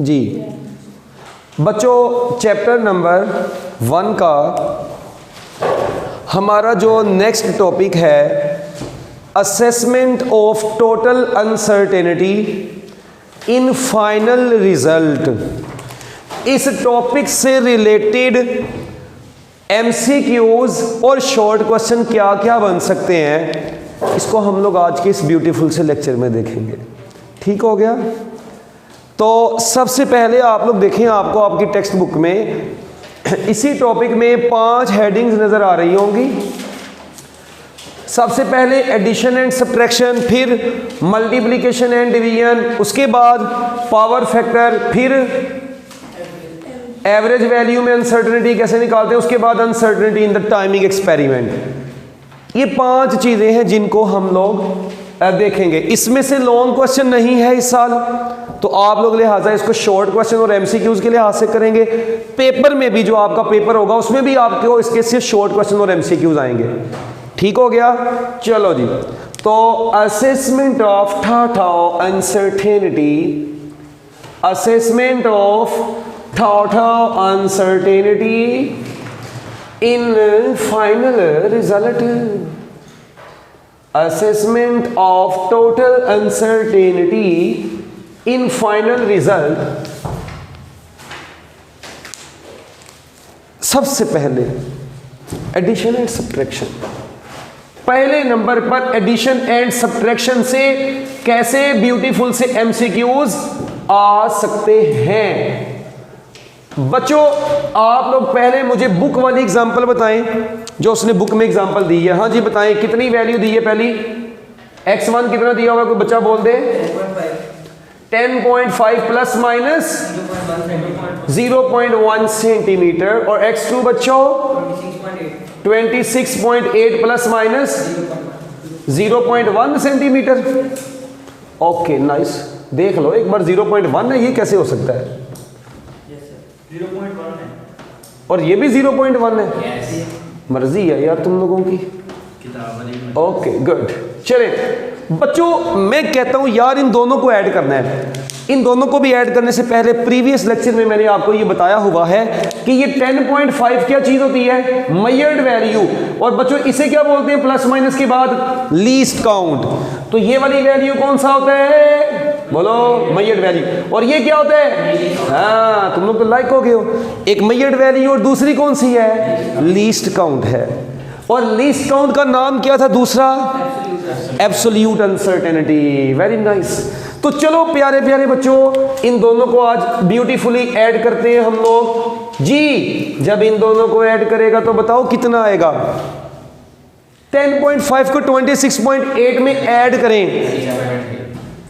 जी बच्चों, chapter number 1 का हमारा जो नेक्स्ट टॉपिक है, assessment of total uncertainty in final result. इस टॉपिक से रिलेटेड एमसीक्यूज और शॉर्ट क्वेश्चन क्या क्या बन सकते हैं, इसको हम लोग आज के इस ब्यूटीफुल से लेक्चर में देखेंगे। ठीक हो गया? तो सबसे पहले आप लोग देखें, आपको आपकी टेक्स्ट बुक में इसी टॉपिक में 5 हेडिंग्स नजर आ रही होंगी। सबसे पहले एडिशन एंड सब्ट्रैक्शन, फिर मल्टीप्लिकेशन एंड डिवीजन, उसके बाद पावर फैक्टर, फिर एवरेज वैल्यू में अनसर्टेनिटी कैसे निकालते हैं, उसके बाद uncertainty in the timing experiment. ये 5 चीजें हैं जिनको हम लोग देखेंगे। इसमें से लॉन्ग क्वेश्चन नहीं है इस साल, तो आप लोग लिहाजा इसको शॉर्ट क्वेश्चन और एमसीक्यूज के लिहाज से करेंगे। पेपर में भी जो आपका पेपर होगा उसमें भी आपको इसके से शॉर्ट क्वेश्चन और एमसीक्यूज आएंगे। ठीक हो गया? चलो जी, तो assessment of total uncertainty, assessment of total uncertainty in final result, assessment of total uncertainty in final result। सबसे पहले एडिशन एंड सब्ट्रैक्शन। पहले नंबर पर एडिशन एंड सब्ट्रैक्शन से कैसे ब्यूटीफुल से एमसीक्यूज आ सकते हैं। बच्चों, आप लोग पहले मुझे बुक वाली एग्जांपल बताएं, जो उसने बुक में एग्जांपल दी है। हाँ जी बताएं, कितनी वैल्यू दी है पहली? x1 कितना दिया होगा, कोई बच्चा बोल दे। 10.5 प्लस माइनस 0.1 सेंटीमीटर। और x2 बच्चों 26.8 plus minus 0.1 centimetre. Okay nice, देख लो एक बार, 0.1 है, ये कैसे हो सकता है? 0.1 है और ये भी 0.1 है। मर्जी है यार तुम लोगों की। Okay good. चले बच्चों, मैं कहता हूं यार इन दोनों को ऐड करना है। इन दोनों को भी ऐड करने से पहले प्रीवियस लेक्चर में मैंने आपको ये बताया हुआ है कि ये 10.5 क्या चीज होती है? Measured value. और बच्चों इसे क्या बोलते हैं प्लस माइनस के बाद? Least count. तो ये वाली वैल्यू कौन सा होता है? बोलो, मेजर्ड वैल्यू। और ये क्या होता है? हाँ, तुम लोग तो लाइक हो गए हो। एक मेजर्ड वैल्यू और दूसरी कौन सी है? लीस्ट काउंट है। और लीस्ट काउंट का नाम क्या था दूसरा? Absolute uncertainty. Very nice. तो चलो प्यारे प्यारे बच्चों, इन दोनों को आज ब्यूटीफुली ऐड करते हैं हम लोग जी। जब इन दोनों को ऐड करेगा तो बताओ कितना आएगा? 10.5 को 26.8 में ऐड करें,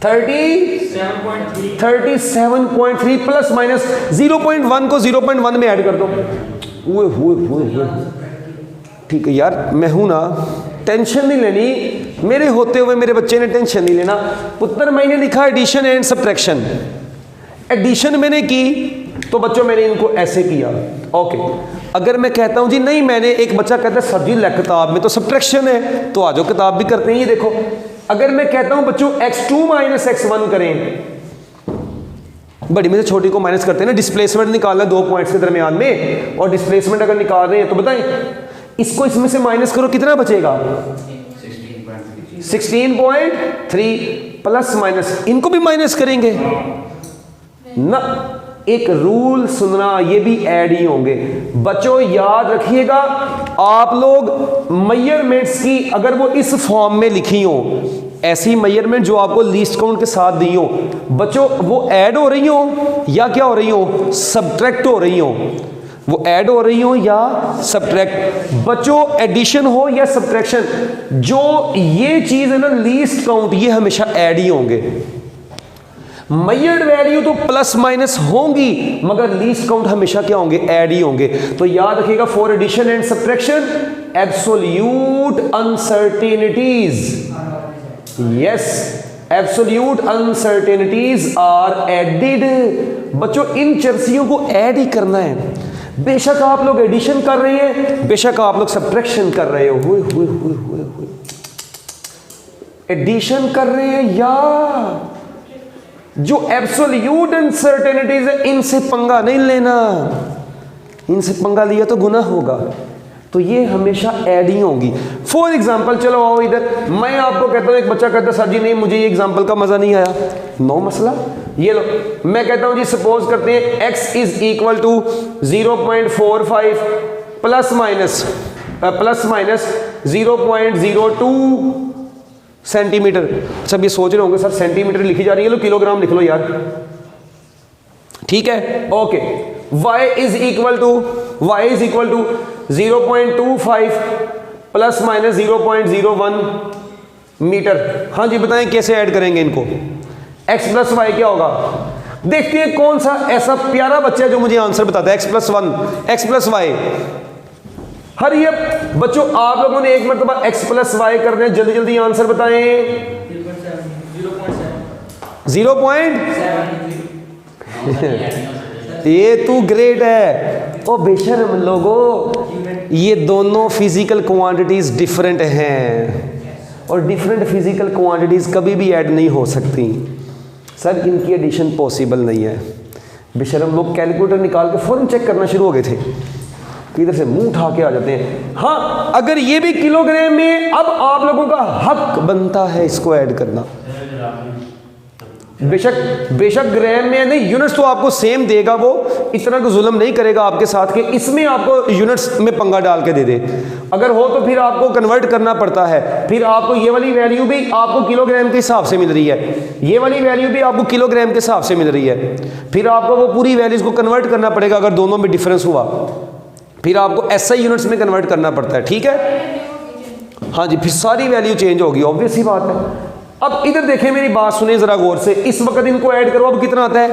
37.3 प्लस माइनस 0.1 को 0.1 में ऐड कर दो। ठीक है यार, मैं हूं ना, टेंशन नहीं लेनी। मेरे होते हुए मेरे बच्चे ने टेंशन नहीं लेना। पुत्र मैंने लिखा एडिशन एंड सब्ट्रैक्शन। एडिशन मैंने की तो बच्चों मैंने इनको ऐसे किया। ओके, अगर मैं कहता हूं जी नहीं, मैंने, एक बच्चा कहता है सर जी किताब में तो सब्ट्रैक्शन है, तो आ जाओ किताब भी करते हैं। ये देखो, अगर मैं कहता हूं बच्चों x2 माइनस x1 करें, बड़ी में से छोटी को माइनस करते हैं ना, डिस्प्लेसमेंट निकालना 2 पॉइंट्स के दरमियान में, और डिस्प्लेसमेंट अगर निकाल रहे हैं तो बताएं, इसको इसमें से माइनस करो, कितना बचेगा? 16.3 प्लस माइनस, इनको भी माइनस करेंगे ना। एक रूल सुनना, ये भी ऐड ही होंगे। बच्चों याद रखिएगा, आप लोग मेजरमेंट्स की अगर वो इस फॉर्म में लिखी हो, ऐसी मेजरमेंट जो आपको लीस्ट काउंट के साथ दी हो, बच्चों वो ऐड हो रही हो या क्या हो रही हो? सब्ट्रैक्ट हो रही हो। वो ऐड हो रही हो या सब्ट्रैक्ट। बच्चों एडिशन हो या सब्ट्रैक्शन, जो ये चीज है ना लीस्ट काउंट, ये हमेशा ऐड ही होंगे। मेजर्ड वैल्यू तो प्लस माइनस होंगी, मगर लीस्ट काउंट हमेशा क्या होंगे? ऐड ही होंगे। तो याद रखिएगा, for addition and subtraction absolute uncertainties, yes, absolute uncertainties are added. बच्चों इन चर्सियों को ऐड ही करना है। बेशक आप लोग एडिशन कर रहे हैं, बेशक आप लोग सब्ट्रैक्शन कर रहे हो, एडिशन कर रहे हैं या जो एब्सोल्यूट अनसर्टेनिटीज है इनसे पंगा नहीं लेना, इनसे पंगा लिया तो गुनाह होगा, तो ये हमेशा ऐड ही होगी। फॉर एग्जाम्पल चलो आओ इधर, मैं आपको कहता हूँ, एक बच्चा कहता है सर जी नहीं मुझे ये एग्जाम्पल का मजा नहीं आया, नो मसला, ये लो मैं कहता हूँ जी सपोज करते हैं x is equal to 0.45 plus minus 0.02 centimetre. सब ये सोच रहे होंगे सर सेंटीमीटर लिखी जा रही है, लो किलोग्राम लिख लो यार, ठीक है okay. y is equal to 0.25 plus minus 0.01 metre. हाँ जी बताएं कैसे ऐड करेंगे इनको, x प्लस वाई क्या होगा, देखते हैं कौन सा ऐसा प्यारा बच्चा है जो मुझे आंसर बताता है। x plus 1 x plus y, हर ये बच्चों आप लोगों ने एक मरतबा x प्लस वाई करने, जल्दी जल्दी आंसर बताएं। 0.7 ये तू ग्रेट है ओ बेशर्म लोगों, ये दोनों फिजिकल क्वांटिटीज डिफरेंट हैं और डिफरेंट फिजिकल क्वांटिटीज कभी भी ऐड नहीं हो सकती सर, इनकी एडिशन पॉसिबल नहीं है। बेशर्म लोग कैलकुलेटर निकाल के फौरन चेक करना शुरू हो गए थे, इधर से मुंह उठा के आ जाते हैं। हाँ अगर ये भी किलोग्राम में, अब आप लोगों का हक बनता है इसको ऐड करना। बेशक ग्राम में नहीं, यूनिट्स तो आपको सेम देगा, वो इतना तो जुल्म नहीं करेगा आपके साथ कि इसमें आपको यूनिट्स में पंगा डाल के दे दे। अगर हो तो फिर आपको कन्वर्ट करना पड़ता है, फिर आपको ये वाली वैल्यू भी आपको किलोग्राम के हिसाब से मिल रही है, ये वाली वैल्यू भी आपको किलोग्राम के हिसाब से मिल रही है, फिर आपको वो पूरी वैल्यूज को कन्वर्ट करना पड़ेगा। अगर दोनों में डिफरेंस हुआ फिर आपको ऐसा यूनिट्स में कन्वर्ट करना पड़ता है, ठीक है। हाँ जी, फिर सारी वैल्यू चेंज होगी, ऑब्वियस ही बात है। अब इधर देखें, मेरी बात सुने जरा गौर से, इस वक्त इनको ऐड करो, अब कितना आता है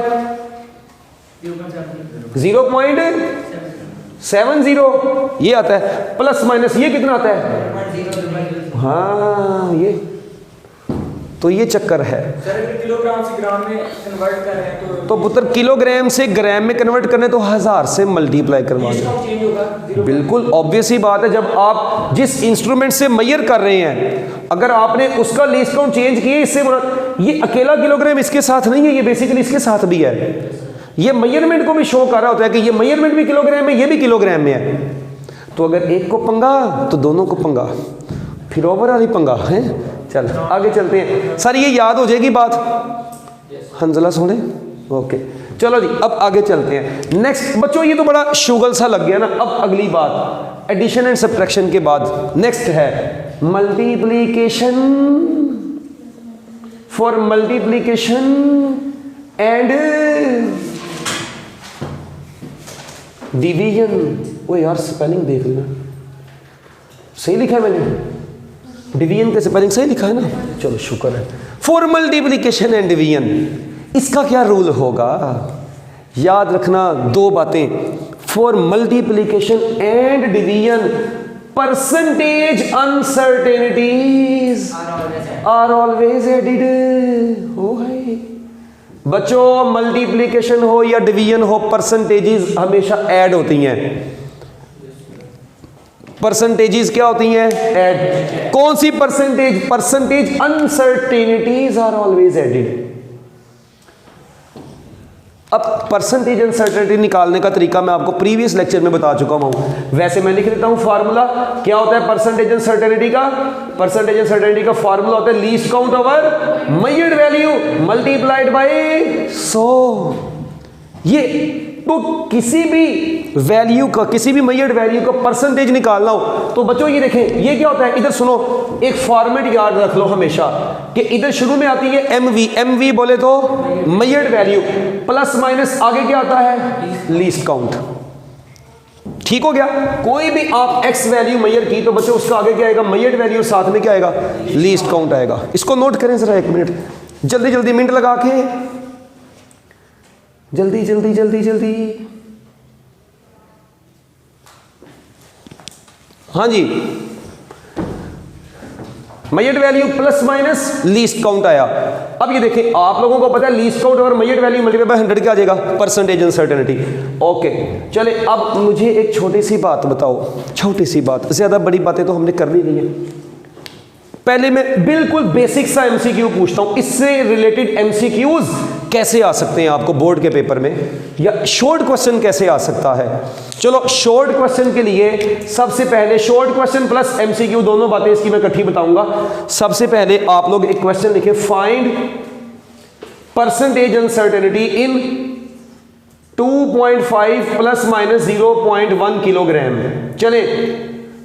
0.70 ये आता है, प्लस माइनस ये कितना आता है, हाँ ये तो ये चक्कर है। किलोग्राम से ग्राम में कन्वर्ट कर रहे हैं तो पुत्र किलोग्राम से ग्राम में कन्वर्ट करने तो 1000 से मल्टीप्लाई करवाना, बिल्कुल ऑब्वियस ही बात है। जब आप जिस इंस्ट्रूमेंट से मेजर कर रहे हैं, अगर आपने उसका लीस्ट काउंट चेंज किए, इससे ये अकेला किलोग्राम इसके साथ नहीं है, ये बेसिकली इसके साथ भी है। ये मेजरमेंट को भी शो कर रहा होता है कि ये मेजरमेंट भी किलोग्राम में, ये भी किलोग्राम में है। तो अगर एक को पंगा तो दोनों को पंगा, फिर ओवरऑल ही पंगा है। चल आगे चलते हैं सर, ये याद हो जाएगी बात, हंजला सोने ओके। चलो जी अब आगे चलते हैं। नेक्स्ट बच्चों, ये तो बड़ा शुगल सा लग गया ना। अब अगली बात एडिशन एंड सब्ट्रैक्शन के बाद नेक्स्ट है multiplication, for multiplication and division. ओ यार स्पेलिंग देख लेना, सही लिखा है मैंने, डिवीजन के स्पेलिंग सही लिखा है ना, चलो शुक्र है। फॉर मल्टीप्लिकेशन एंड डिवीजन, इसका क्या रूल होगा, याद रखना दो बातें। For multiplication and division, percentage uncertainties are always added. हो है बच्चों, मल्टीप्लिकेशन हो या डिवीजन हो, परसेंटेजेस हमेशा ऐड होती हैं। परसेंटेजेस क्या होती हैं, ऐड। कौन सी percentage, percentage uncertainties are always added. अब परसेंटेज अनसर्टेनिटी निकालने का तरीका मैं आपको प्रीवियस लेक्चर में बता चुका हूं, वैसे मैं लिख देता हूं फार्मूला। क्या होता है परसेंटेज अनसर्टेनिटी का, परसेंटेज अनसर्टेनिटी का फार्मूला होता है least count over measured value multiplied by 100। ये तो किसी भी वैल्यू का, किसी भी मेजर्ड वैल्यू का परसेंटेज निकालना हो तो बच्चों ये देखें, ये क्या होता है, इधर सुनो, एक फॉर्मेट याद रख लो हमेशा कि इधर शुरू में आती है एमवी, एमवी बोले तो मेजर्ड वैल्यू, प्लस माइनस आगे क्या आता है, लीस्ट काउंट। ठीक हो गया। कोई भी आप एक्स वैल्यू मेजर की तो बच्चों उसका आगे क्या आएगा, मेजर्ड वैल्यू, साथ में क्या आएगा, लीस्ट काउंट आएगा। इसको नोट करें जरा, एक मिनट जल्दी जल्दी मिनट लगा के, जल्दी जल्दी जल्दी जल्दी। हाँ जी, measured value plus minus least count आया। अब ये देखें, आप लोगों को पता है लीस्ट काउंट और मेजर्ड वैल्यू मल्टीप्लाई बाय 100 क्या आ जाएगा, परसेंटेज अनसर्टेनिटी। ओके चले, अब मुझे एक छोटी सी बात बताओ, छोटी सी बात, ज्यादा बड़ी बातें तो हमने करनी नहीं है। पहले मैं बिल्कुल बेसिक सा एमसीक्यू पूछता हूं, इससे रिलेटेड एमसीक्यूज कैसे आ सकते हैं आपको बोर्ड के पेपर में, या शॉर्ट क्वेश्चन कैसे आ सकता है। चलो शॉर्ट क्वेश्चन के लिए सबसे पहले शॉर्ट क्वेश्चन प्लस एमसीक्यू दोनों बातें इसकी मैं इकट्ठी बताऊंगा। सबसे पहले आप लोग एक क्वेश्चन लिखे, फाइंड परसेंटेज अनसर्टेनिटी इन 2.5 प्लस माइनस 0.1 किलोग्राम। चले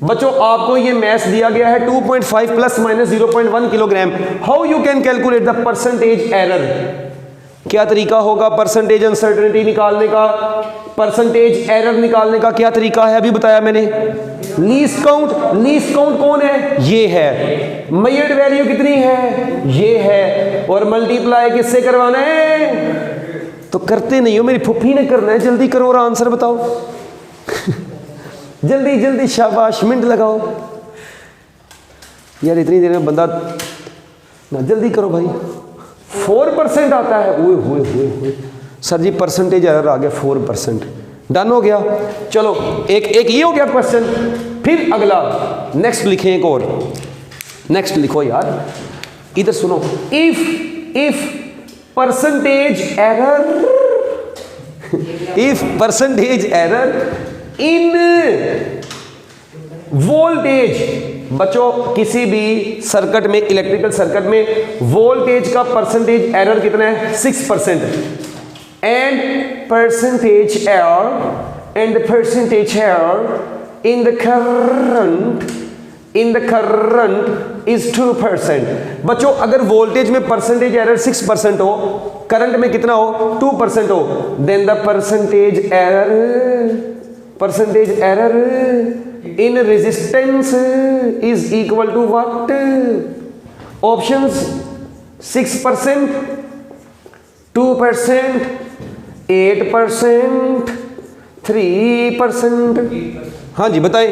बच्चों, आपको ये मैथ दिया गया है 2.5 plus minus 0.1 kilogram. How you can calculate the percentage error. क्या तरीका होगा परसेंटेज अनसर्टेनिटी निकालने का, परसेंटेज एरर निकालने का क्या तरीका है, अभी बताया मैंने। लीस्ट काउंट, लीस्ट काउंट कौन है, ये है। मेजर्ड वैल्यू कितनी है, ये है। और मल्टीप्लाई किससे करवाना है, तो करते नहीं हो, मेरी फुफ्फी ने करना है। जल्दी करो और आंसर बताओ जल्दी जल्दी, शाबाश, मिनट लगाओ यार, इतनी देर में बंदा ना, जल्दी करो भाई। 4% आता है, ओए होए होए होए सर जी, परसेंटेज एरर आ गया 4%। डन हो गया। चलो एक ये हो गया क्वेश्चन। फिर अगला नेक्स्ट लिखें, एक और नेक्स्ट लिखो यार, इधर सुनो। If percentage error, if percentage error in voltage. बच्चों किसी भी सर्किट में, इलेक्ट्रिकल सर्किट में वोल्टेज का परसेंटेज एरर कितना है, 6%। And percentage error in the current is 2%। बच्चों अगर वोल्टेज में परसेंटेज एरर 6% हो, करंट में कितना हो, 2% हो, then the percentage error in resistance is equal to what? Options 6%, 2%, 8%, 3%। हाँ जी बताएं।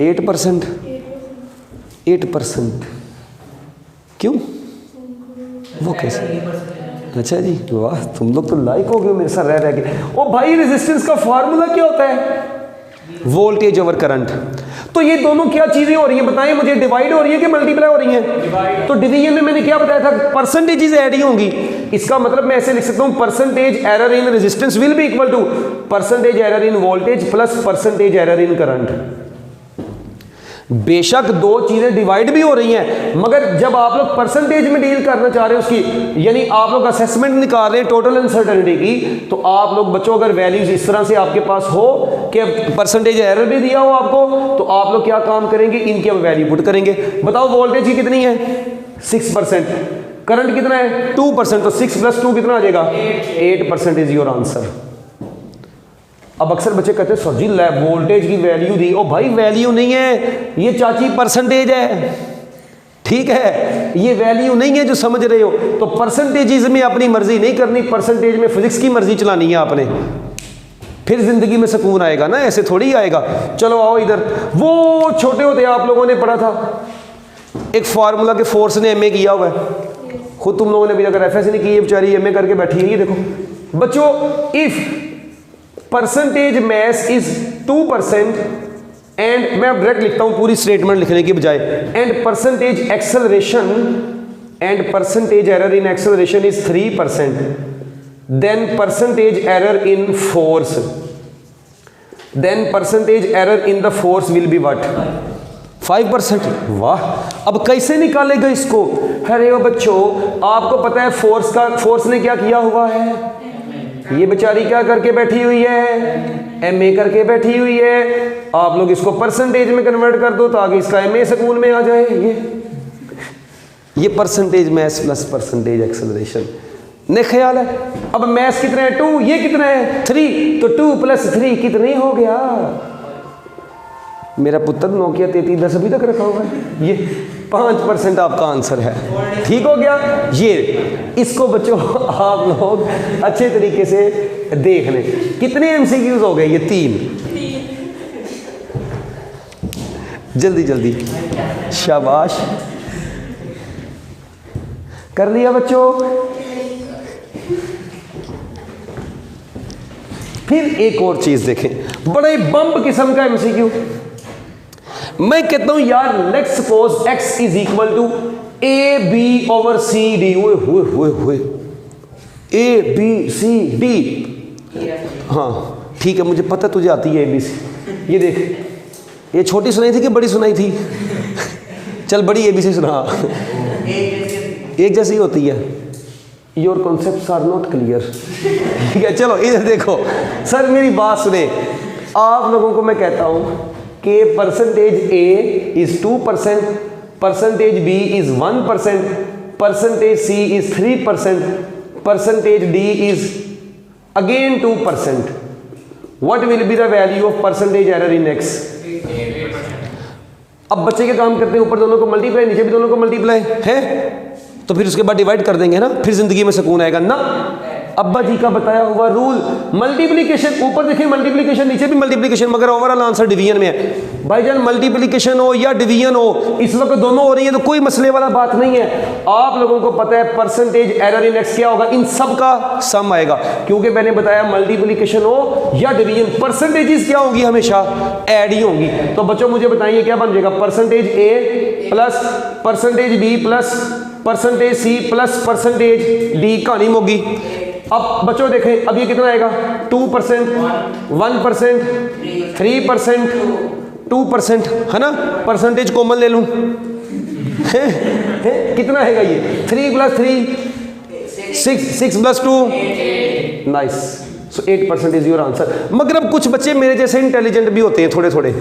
8%, 8%। क्यों, वो कैसे? अच्छा जी, वाह, तुम लोग तो लाइक हो गए मेरे साथ रह रह के। ओ भाई, रेजिस्टेंस का फार्मूला क्या होता है, वोल्टेज ओवर करंट। तो ये दोनों क्या चीजें हो रही हैं बताएं मुझे, डिवाइड हो रही है कि मल्टीप्लाई हो रही हैं? तो डिवीजन में मैंने क्या बताया था, परसेंटेजेस ऐड ही होंगी। इसका मतलब मैं ऐसे लिख सकता हूं, percentage error in resistance will be equal to percentage error in voltage plus percentage error in current. बेशक दो चीजें डिवाइड भी हो रही हैं, मगर जब आप लोग परसेंटेज में डील करना चाह रहे हो उसकी, यानी आप लोग असेसमेंट निकाल रहे हैं टोटल अनसर्टेनिटी की, तो आप लोग बच्चों अगर वैल्यूज इस तरह से आपके पास हो कि परसेंटेज एरर भी दिया हो आपको, तो आप लोग क्या काम करेंगे, इनकी अब वैल्यू पुट करेंगे। बताओ वोल्टेज की कितनी है, 6%, करंट कितना है 2%, तो 6 + 2 कितना आ जाएगा, 8% इज योर आंसर। अब अक्सर बच्चे कहते हैं सर जी वोल्टेज की वैल्यू दी। ओ भाई वैल्यू नहीं है, ये चाची परसेंटेज है, ठीक है, ये वैल्यू नहीं है जो समझ रहे हो। तो परसेंटेजेस में अपनी मर्जी नहीं करनी, परसेंटेज में फिजिक्स की मर्जी चलानी है आपने, फिर जिंदगी में सुकून आएगा ना, ऐसे थोड़ी ही आएगा। चलो आओ इधर। वो छोटे होते आप लोगों ने पढ़ा था एक फार्मूला के फोर्स ने एमए किया हुआ है, खुद तुम लोगों ने भी अगर एफएस नहीं की, बेचारी एमए करके बैठी है। ये देखो बच्चों, if percentage mass is 2% and, मैं अब डायरेक्ट लिखता हूं पूरी स्टेटमेंट लिखने की बजाय, and percentage acceleration and percentage error in acceleration is 3%, then percentage error in force, then percentage error in the force will be what, 5%। वाह, अब कैसे निकालेगा इसको? अरे वो बच्चों, आपको पता है फोर्स ने क्या किया हुआ है, ये बेचारी क्या करके बैठी हुई है, एमए करके बैठी हुई है। आप लोग इसको परसेंटेज में कन्वर्ट कर दो तो आगे इसका एमए सुकून में आ जाए। ये percentage mass plus percentage acceleration ने ख्याल है। अब मैस कितना है 2, ये कितना है 3, तो 2 + 3 कितने हो गया? मेरा पुत्र नोकिया 3310 अभी तक रखा हुआ है, ये 5% आपका आंसर है, ठीक हो गया। ये इसको बच्चों आप लोग अच्छे तरीके से देख लें। कितने एमसीक्यूज हो गए? ये 3। जल्दी जल्दी, शाबाश, कर लिया बच्चों। फिर एक और चीज देखें, बड़े बम्ब किस्म का एमसीक्यू। मैं कहता हूं यार let's suppose x is equal to A B over C D. हुए ए बी सी डी। हाँ ठीक है, मुझे पता तुझे आती है ए बी सी। ये देख, ये छोटी सुनाई थी कि बड़ी सुनाई थी? चल बड़ी ए बी सी सुना। एक जैसी होती है। Your concepts are not clear. ठीक है, चलो इधर देखो सर, मेरी बात सुने। आप लोगों को मैं कहता हूं कि percentage A is 2%, percentage B is 1%, percentage C is 3%, percentage D is again 2%. What will be the value of percentage error in x? अब बच्चे के काम करते हैं, ऊपर दोनों को मल्टीप्लाई, नीचे भी दोनों को मल्टीप्लाई है, तो फिर उसके बाद डिवाइड कर देंगे ना, फिर जिंदगी में सुकून आएगा ना। अब्बा जी का बताया हुआ रूल, मल्टीप्लिकेशन ऊपर देखिए मल्टीप्लिकेशन, नीचे भी मल्टीप्लिकेशन, मगर ओवरऑल आंसर डिवीजन में है। भाईजान मल्टीप्लिकेशन हो या डिवीजन हो, इस वक्त दोनों हो रही है तो कोई मसले वाला बात नहीं है। आप लोगों को पता है परसेंटेज एरर इन एक्स क्या होगा, इन सब का सम आएगा, क्योंकि मैंने बताया मल्टीप्लिकेशन हो या डिवीजन, परसेंटेजेस क्या होंगी, हमेशा ऐड ही होंगी। तो बच्चों मुझे बताइए क्या बन जाएगा, percentage A plus percentage B plus percentage C plus percentage D, कहानी होगी। अब बच्चों देखें, अब ये कितना आएगा, 2%, 1%, 3%, 2%, है ना। परसेंटेज कॉमन ले लूं, कितना आएगा ये, 3 + 3 6, 6 + 2 nice, so 8% is your answer. मगर अब कुछ बच्चे मेरे जैसे इंटेलिजेंट भी होते हैं, थोड़े थोड़े,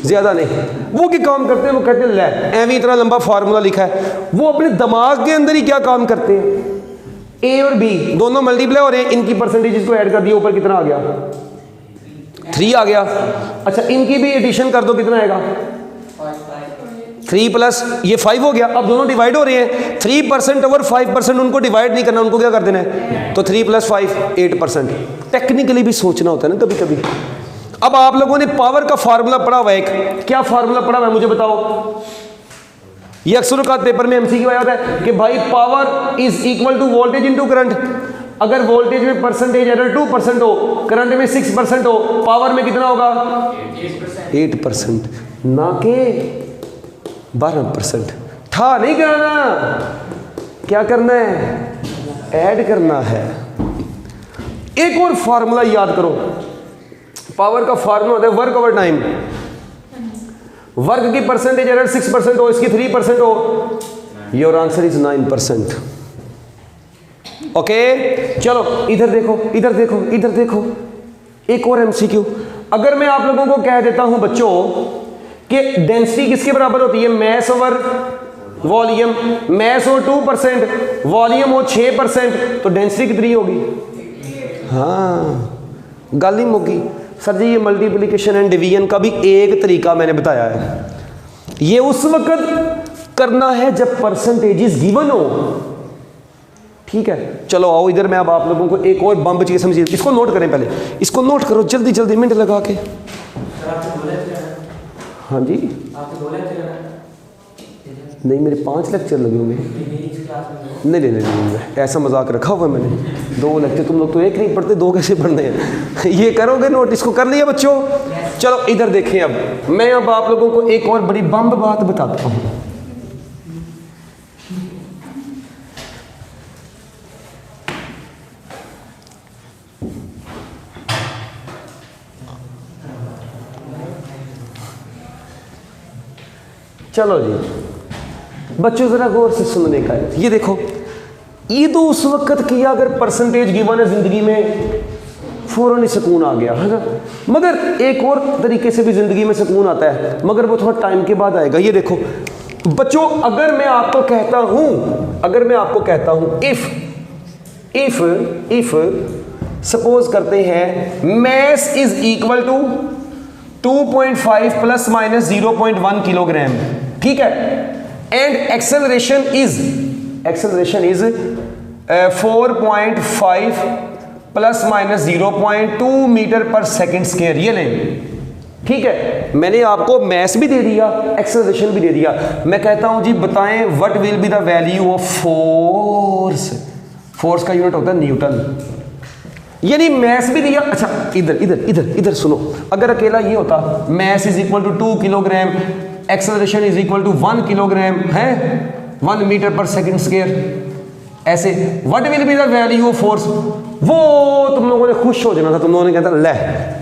ज्यादा नहीं। वो क्या काम करते हैं, वो कहते हैं ले एवं इतना लंबा फार्मूला लिखा है, वो अपने दिमाग के अंदर ही क्या काम करते हैं, ए और बी दोनों मल्टीप्लाई हो रहे हैं, इनकी परसेंटेज को ऐड कर दिया, ऊपर कितना आ गया, 3 आ गया। अच्छा इनकी भी एडिशन कर दो, कितना आएगा, 3 प्लस ये 5 हो गया। अब दोनों डिवाइड हो रहे हैं, 3% ओवर 5%, उनको डिवाइड नहीं करना, उनको क्या कर देना है, तो 3 + 5 8%। टेक्निकली भी सोचना होता है ना कभी कभी। अब आप लोगों ने पावर का फार्मूला पढ़ा हुआ है, एक क्या फार्मूला पढ़ा हुआ है मुझे बताओ। ये अक्सर औकात पेपर में एमसीक्यू आया होता है कि भाई power is equal to voltage into current. अगर वोल्टेज में परसेंटेज एरर 2% हो, करंट में 6% हो, पावर में कितना होगा, 8%, ना के 12%। था नहीं कराना, क्या करना है, ऐड करना है। एक और फार्मूला याद करो, पावर का फार्मूला होता है वर्क ओवर टाइम। वर्क की परसेंटेज एरर 6% हो, इसकी 3% हो, योर आंसर इज 9%। ओके चलो इधर देखो, इधर देखो, इधर देखो, एक और एमसीक्यू। अगर मैं आप लोगों को कह देता हूं बच्चों कि डेंसिटी किसके बराबर होती है, मैस ओवर वॉल्यूम, मैस हो 2%, वॉल्यूम हो 6%, तो डेंसिटी कितनी होगी, हाँ गल ही मुकी। सर जी ये मल्टीप्लिकेशन एंड डिवीजन का भी एक तरीका मैंने बताया है, ये उस वक्त करना है जब परसेंटेजेस गिवन हो, ठीक है। चलो आओ इधर, मैं अब आप लोगों को एक और बम्ब चीज समझिए, इसको नोट करें, पहले इसको नोट करो जल्दी जल्दी, मिनट लगा के। हाँ जी नहीं, मेरे 5 लेक्चर लगे होंगे। नहीं नहीं नहीं, ऐसा मजाक रखा हुआ है मैंने, 2 लेक्चर, तुम लोग तो एक नहीं पढ़ते, 2 कैसे पढ़ने हैं। ये करोगे नोट, इसको कर लिया बच्चों। चलो इधर देखें, अब मैं अब आप लोगों को एक और बड़ी बम्ब बात बताता हूँ। चलो जी बच्चों जरा गौर से सुनने का, ये देखो, ये तो उस वक्त किया अगर परसेंटेज गिवन है, जिंदगी में फौरन ही सुकून आ गया, है ना। मगर एक और तरीके से भी जिंदगी में सुकून आता है, मगर वो थोड़ा टाइम के बाद आएगा। ये देखो बच्चों, अगर मैं आपको कहता हूं इफ सपोज करते हैं mass is equal to 2.5 ± 0.1 kilogram, ठीक है, एंड एक्सेलरेशन इज 4.5 ± 0.2 मीटर पर सेकेंड स्क्वायर, ये लें, ठीक है। मैंने आपको मैस भी दे दिया, एक्सेलरेशन भी दे दिया। मैं कहता हूं जी बताएं what will be the value of force. Force का यूनिट होता है न्यूटन, यानी मैस भी दिया। अच्छा इधर इधर इधर इधर सुनो, अगर अकेला ये होता mass is equal to 2 kilogram, acceleration is equal to 1 kilogram है 1 मीटर पर सेकंड स्क्वायर। ऐसे what will be the value of force, वो तुम लोगों ने खुश हो जाना था, तुम लोगों ने कहता ले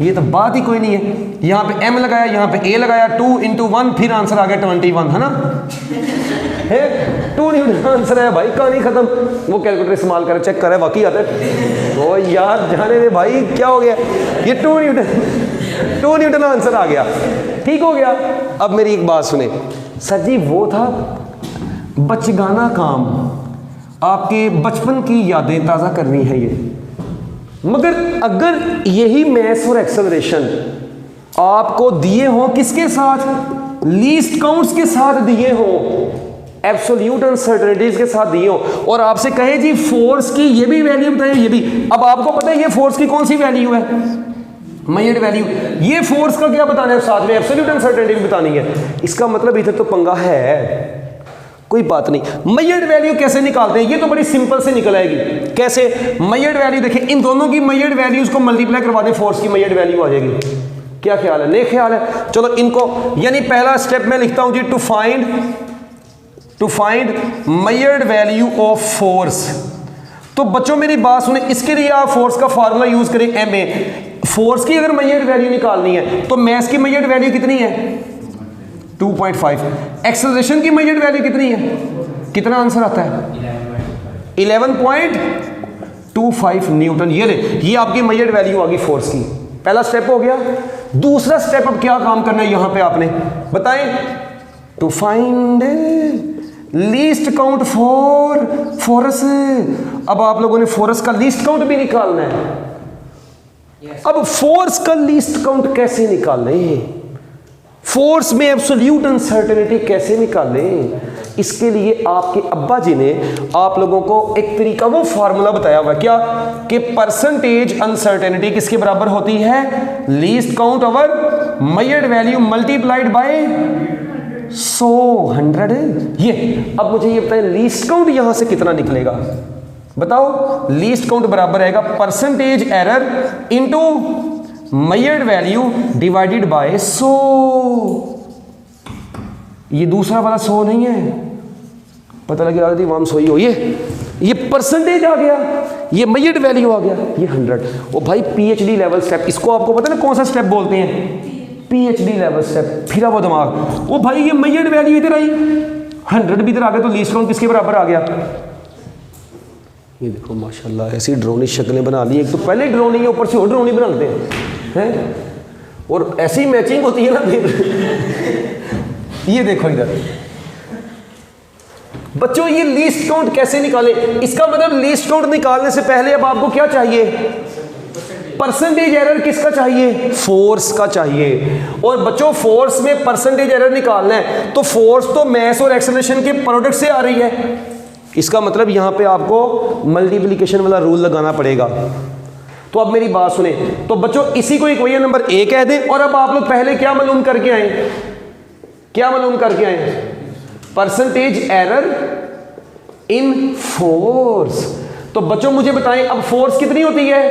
ये तो बात ही कोई नहीं है, यहाँ पे m लगाया, यहाँ पे a लगाया, 2 × 1, फिर आंसर आ गया 21 है ना, है 2 न्यूटन आंसर है भाई, कहानी खत्म। वो कैलकुलेटर इस्तेमाल करे, चेक करे, वाकई आता है। तो यार जाने दे भाई, क्या हो गया, ये 2 न्यूटन आंसर आ गया, ठीक हो गया। अब मेरी एक बात सुने सर जी, वो था बचगाना काम, आपके बचपन की यादें ताज़ा करनी है ये, मगर अगर यही मैथ्स और एक्सेलरेशन आपको दिए हो किसके साथ, लीस्ट काउंट्स के साथ दिए हो, एब्सोल्यूट अनसर्टेनिटीज के साथ दिए हो, और आपसे कहे जी फोर्स की ये भी वैल्यू बताइए, ये भी, अब आपको पता है ये फोर्स की कौन सी वैल्यू है, मेजर्ड वैल्यू, ये फोर्स का क्या बताना है, साथ में एब्सोल्यूट अनसर्टेनिटी भी बतानी है। इसका मतलब इधर तो पंगा है, कोई बात नहीं। मेजर्ड वैल्यू कैसे निकालते हैं, ये तो बड़ी सिंपल से निकल आएगी। कैसे मेजर्ड वैल्यू, देखिए इन दोनों की मेजर्ड वैल्यूज को मल्टीप्लाई करवा दें, फोर्स की मेजर्ड वैल्यू आ जाएगी। क्या ख्याल है, नहीं ख्याल है, चलो इनको, यानी पहला स्टेप मैं लिखता हूं जी, to find measured value of force. तो बच्चों मेरी बात सुने, इसके लिए आप फोर्स का फार्मूला यूज करें, MA। फोर्स की अगर मेजर्ड वैल्यू निकालनी है तो मास की मेजर्ड वैल्यू कितनी है, 2.5। एक्सेलरेशन की मेजर्ड वैल्यू कितनी है, कितना आंसर आता है, 11.25 न्यूटन। ये ले, ये आपकी मेजर्ड वैल्यू आ गई फोर्स की। पहला स्टेप हो गया। दूसरा स्टेप अब क्या काम करना है यहां पे आपने बताएं, to find least count for force. अब आप लोगों ने फोर्स का लीस्ट काउंट भी निकालना है। अब फोर्स का लीस्ट काउंट कैसे निकालें, फोर्स में एब्सोल्यूट अनसर्टेनिटी कैसे निकालें, इसके लिए आपके अब्बा जी ने आप लोगों को एक तरीका, वो फार्मूला बताया हुआ, क्या कि परसेंटेज अनसर्टेनिटी किसके बराबर होती है, least count over measured value multiplied by 100। ये अब मुझे ये बताएं, लीस्ट काउंट यहां से कितना निकलेगा, बताओ। लीस्ट काउंट बराबर आएगा percentage error into measured value divided by 100। ये दूसरा वाला 100 नहीं है, पता लगे आदि वाम 100 ही हो, ये परसेंटेज आ गया, ये मेजर्ड वैल्यू आ गया, ये 100। ओ भाई PhD लेवल स्टेप, इसको आपको पता ना कौन सा स्टेप बोलते हैं, PhD लेवल स्टेप। फिर वो दिमाग, ओ भाई ये मेजर्ड वैल्यू इधर आई, 100 भी इधर आ गया, तो लीस्ट काउंट किसके बराबर आ गया। ये देखो माशाल्लाह ऐसी ड्रोनी शक्लें बना ली, एक तो पहले ड्रोनी है, ऊपर से और ड्रोनी बना लेते हैं, और ऐसी मैचिंग होती है ना ये देखो इधर बच्चों, ये लीस्ट काउंट कैसे निकाले, इसका मतलब लीस्ट काउंट निकालने से पहले अब आपको क्या चाहिए, परसेंटेज एरर किसका चाहिए, फोर्स का चाहिए। और बच्चों फोर्स में परसेंटेज एरर निकालना है तो फोर्स तो मास और एक्सेलरेशन के प्रोडक्ट से आ रही है, इसका मतलब यहां पे आपको मल्टीप्लिकेशन वाला रूल लगाना पड़ेगा। तो अब मेरी बात सुने, तो बच्चों इसी को इक्वेशन नंबर A कह दें, और अब आप लोग पहले क्या मालूम करके आए, क्या मालूम करके आए, परसेंटेज एरर इन फोर्स। तो बच्चों मुझे बताएं अब फोर्स कितनी होती है,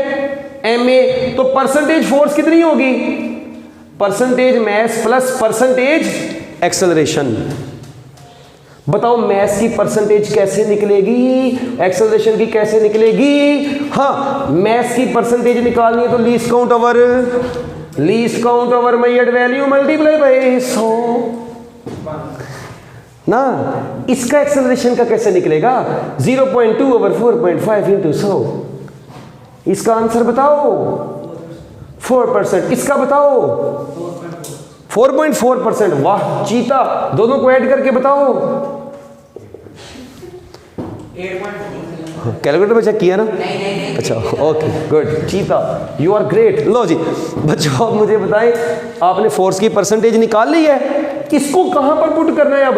MA, तो परसेंटेज फोर्स कितनी होगी, percentage mass plus percentage acceleration. बताओ मास की परसेंटेज कैसे निकलेगी, एक्सेलरेशन की कैसे निकलेगी। हाँ, मास की परसेंटेज निकालनी है तो least count over measured value multiply by 100 ना। इसका एक्सेलरेशन का कैसे निकलेगा, 0.2 ओवर 4.5 इंटू 100। इसका आंसर बताओ 4%, इसका बताओ 4.4%। वाह चीता, दोनों को ऐड करके बताओ, कैलकुलेटर में चेक किया ना, अच्छा ओके गुड, चीता यू आर ग्रेट। लो जी बच्चों आप मुझे बताएं, आपने फोर्स की परसेंटेज निकाल ली है, इसको कहां पर पुट करना है, अब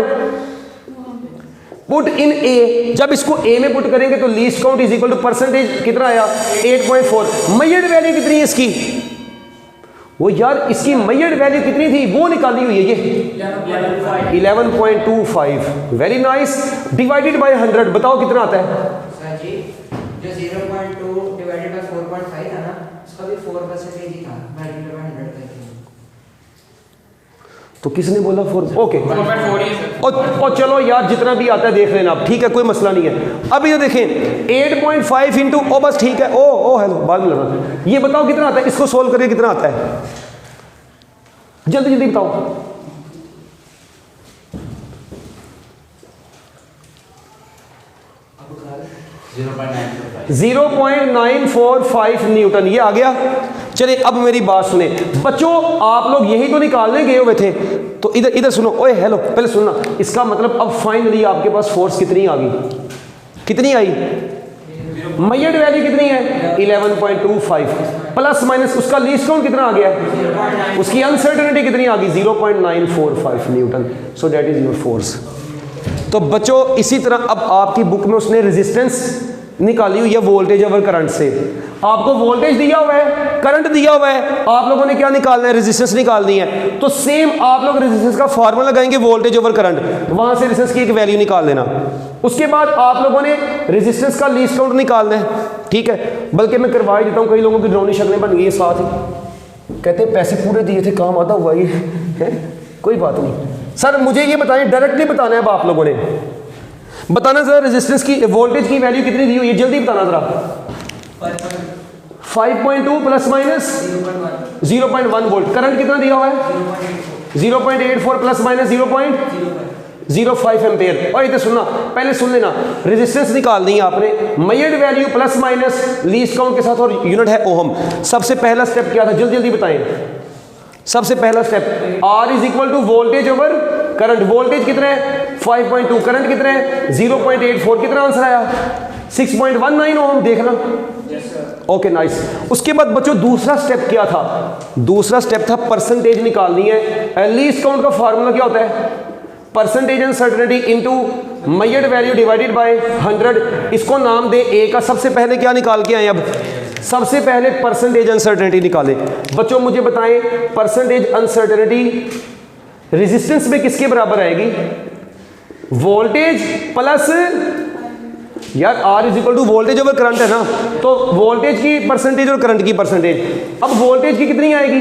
पुट इन A। जब इसको A में पुट करेंगे तो least count is equal to percentage कितना आया 8.4। मेजर्ड वैल्यू कितनी है इसकी, वो यार इसकी मेजर्ड वैल्यू कितनी थी वो निकाली हुई है, ये 11.25। वेरी नाइस, डिवाइडेड बाय 100 बताओ कितना आता है सर जी, जो 0.2 डिवाइडेड बाय 4.5 था ना, उसका भी 4% ही था, मल्टीप्लाई बाय 100 करके। तो किसने बोला 4? ओके 4 ही है सर। और चलो यार जितना भी आता है देख लेना आप, ठीक है, कोई मसला नहीं है। अब ये देखें 8.5 इंटू, ओ बस ठीक है, ओ हेलो बाद में लगा। ये बताओ कितना आता है, इसको सोल्व करके कितना आता है, जल्दी जल्दी बताओ। 0.945 न्यूटन, ये आ गया। चलिए अब मेरी बात सुने बच्चों, आप लोग यही तो निकालने गए हुए थे, तो इधर इधर सुनो, ओए हेलो पहले सुनना। इसका मतलब अब फाइनली आपके पास फोर्स कितनी आ गई, कितनी आई, मैयड वैल्यू कितनी है 11.25 प्लस माइनस उसका लीस्ट काउंट कितना आ गया, उसकी अनसर्टेनिटी कितनी आ गई 0.945 Newton. So that is your force. तो बच्चों इसी तरह अब आपकी बुक में उसने रेजिस्टेंस निकाली हुई है वोल्टेज ओवर करंट से। आपको वोल्टेज दिया हुआ है, करंट दिया हुआ है, आप लोगों ने क्या निकालना है, रेजिस्टेंस निकालनी है। तो सेम आप लोग रेजिस्टेंस का फार्मूला लगाएंगे वोल्टेज ओवर करंट, वहां से रेजिस्टेंस की एक वैल्यू निकाल लेना। उसके बाद आप लोगों ने रेजिस्टेंस का लीस्ट काउंट निकालना है, ठीक है। बल्कि मैं करवा ही देता हूँ, कई लोगों की ड्रोनी शक्लें बन गई है साथ ही, कहते हैं पैसे पूरे दिए थे काम आधा हुआ ये है, कोई बात नहीं। सर मुझे ये बताएं, डायरेक्टली बताना है अब आप लोगों ने, बताना जरा रेजिस्टेंस की वोल्टेज की वैल्यू कितनी दी हुई है, जल्दी बताना जरा। 5.2 प्लस माइनस 0.1 वोल्ट। करंट कितना दिया हुआ है 0.84 प्लस माइनस 0.05 एम्पेयर। और इधर सुनना, पहले सुन लेना, रेजिस्टेंस निकालनी है आपने, measured value plus minus least count के साथ, और यूनिट है ओहम। सबसे पहला स्टेप क्या था, जल्दी जल्दी बताएं। सबसे पहला step R is equal to voltage over current. Voltage कितना है 5.2, करंट कितना है 0.84, कितना आंसर आया 6.19 ओम, देखना। Okay nice. उसके बाद बच्चों दूसरा स्टेप क्या था, दूसरा स्टेप था परसेंटेज निकालनी है। लीस्ट काउंट का फार्मूला क्या होता है, percentage uncertainty into measured value divided by 100। इसको नाम दे ए का। सबसे पहले क्या निकाल के आए, अब सबसे पहले परसेंटेज अनसर्टेनिटी निकाले। बच्चों मुझे बताएं परसेंटेज अनसर्टेनिटी रेजिस्टेंस में किसके बराबर आएगी, वोल्टेज प्लस, यार R is equal to voltage over current है ना, तो वोल्टेज की परसेंटेज और करंट की परसेंटेज। अब वोल्टेज की कितनी आएगी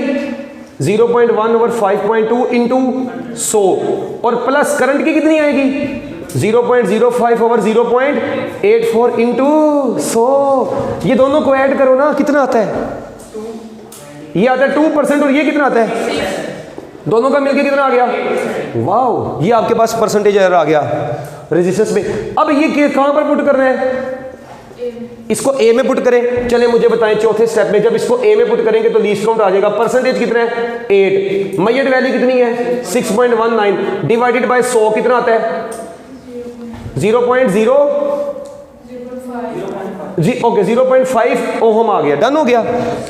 0.1 ओवर 5.2 इंटू 100, और प्लस करंट की कितनी आएगी 0.05 ओवर 0.84 इंटू 100। ये दोनों को ऐड करो ना, कितना आता है, ये आता है 2%, और ये कितना आता है, दोनों का मिलके कितना आ गया, वाओ, ये आपके पास परसेंटेज एरर आ गया रेजिस्टेंस में। अब ये कहां पर पुट करना है, इसको ए में पुट करें। चले मुझे बताएं चौथे स्टेप में, जब इसको ए में पुट करेंगे तो लीस्ट काउंट आ जाएगा। परसेंटेज कितना है 8, मैयड वैल्यू कितनी है 6.19 डिवाइडेड बाय 100 कितना आता है 0.0 जी, ओके 0.5 ओहम आ गया, डन हो गया।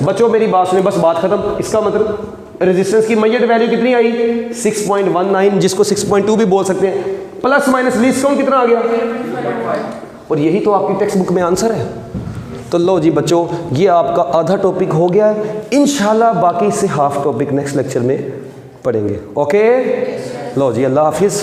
बच्चों मेरी बात सुने, बस बात खत्म। इसका मतलब रेजिस्टेंस की मैयड वैल्यू कितनी आई 6.19, जिसको 6.2 भी बोल सकते हैं, प्लस माइनस लीस्ट काउंट कितना आ गया, और यही तो आपकी टेक्स्ट बुक में आंसर है। तो लो जी बच्चों, ये आपका आधा टॉपिक हो गया है। इंशाल्लाह बाकी से हाफ टॉपिक नेक्स्ट लेक्चर में पढ़ेंगे। ओके लो जी, अल्लाह हाफिज़।